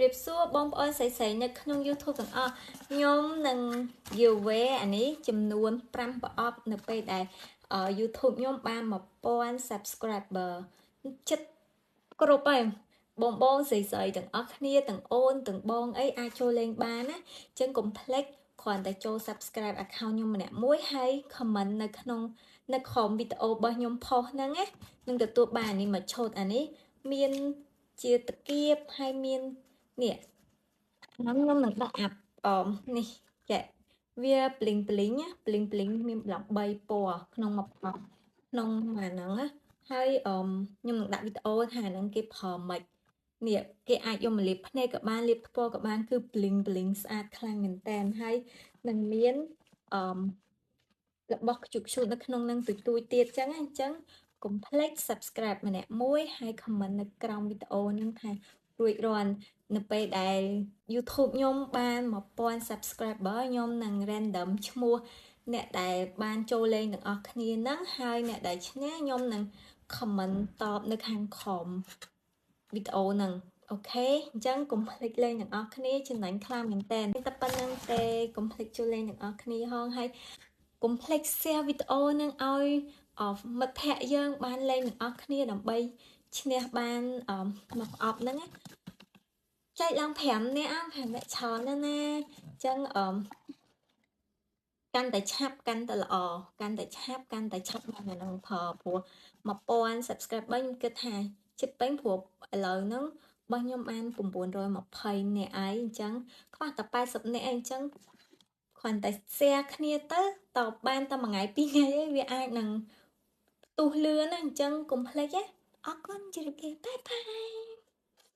រៀបសួរបងប្អូនស្រីៗនៅក្នុង YouTube ទាំងអស់ខ្ញុំនឹងនិយាយអានេះចំនួន5ប្រអប់នៅពេលដែល YouTube ខ្ញុំបាន1000 subscriber ចិត្តគ្រប់ហើយបងស្រីៗទាំងអស់គ្នាទាំងអូនទាំងបងអីអាចចូលលេងបានណាអញ្ចឹងកុំភ្លេចគ្រាន់តែចូល subscribe account ខ្ញុំម្នាក់មួយហើយ comment នៅក្រោមវីដេអូរបស់ខ្ញុំផុសហ្នឹងណានឹងទទួលបានអានេះមកឆូតអានេះមានជាតកៀបហើយមាននេះខ្ញុំនឹងដាក់អាប់នេះចាវាប្លីងណាប្លីងមាន13ពណ៌ក្នុងមួយប្រអប់ក្នុងអាហ្នឹងណាហើយខ្ញុំនឹងដាក់វីដេអូថាហ្នឹងគេប្រើម៉េចនេះគេអាចយកមកលាបភ្នែកក៏បានលាបថ្ពាល់ក៏បានគឺប្លីងស្អាតខ្លាំងមែនតើហើយនឹងមានរបស់ខ្ជូតនៅក្នុងហ្នឹងទួយទៀតចឹងអញ្ចឹងកុំភ្លេច subscribe ម្នាក់មួយហើយ comment នៅក្រោមវីដេអូហ្នឹងថារួចរាល់នៅពេលដែល YouTube ខ្ញុំបាន1000 subscriber ខ្ញុំនឹង random ឈ្មោះអ្នកដែលបានចូលលេងទាំងអស់គ្នាហ្នឹងហើយអ្នកដែលឈ្នះខ្ញុំនឹង comment តបនៅខាងក្រោមវីដេអូហ្នឹងអូខេអញ្ចឹងកុំភ្លេចលេងទាំងអស់គ្នាចំណេញខ្លាំងមែនតើតែប៉ុណ្្នឹងទេកុំភ្លេចចូលលេងទាំងអស់គ្នាហងហើយកុំភ្លេច share វីដេអូហ្នឹងឲ្យមិត្តភ័ក្តិយើងបានលេងទាំងអស់គ្នាដើម្បីឈ្នះបានមកប្រអប់ហ្នឹងណាចែកឡើង5នាក់5នាក់ច្រើនណាស់ណាអញ្ចឹងកាន់តែឆាប់កាន់តែល្អកាន់តែឆាប់បានអាហ្នឹងព្រោះ1000 subscriber ខ្ញុំគិតថាចិត្តពេញព្រោះឥឡូវហ្នឹងរបស់ខ្ញុំបាន920នាក់ឯងអញ្ចឹងខ្វះតែ80នាក់ឯងអញ្ចឹងគ្រាន់តែ share គ្នាទៅតបបានតែមួយថ្ងៃពីរថ្ងៃឯងវាអាចនឹងផ្ទុះលឿនណាអញ្ចឹងកុំភ្លេចណាអរគុណជម្រាបលាបាយបាយ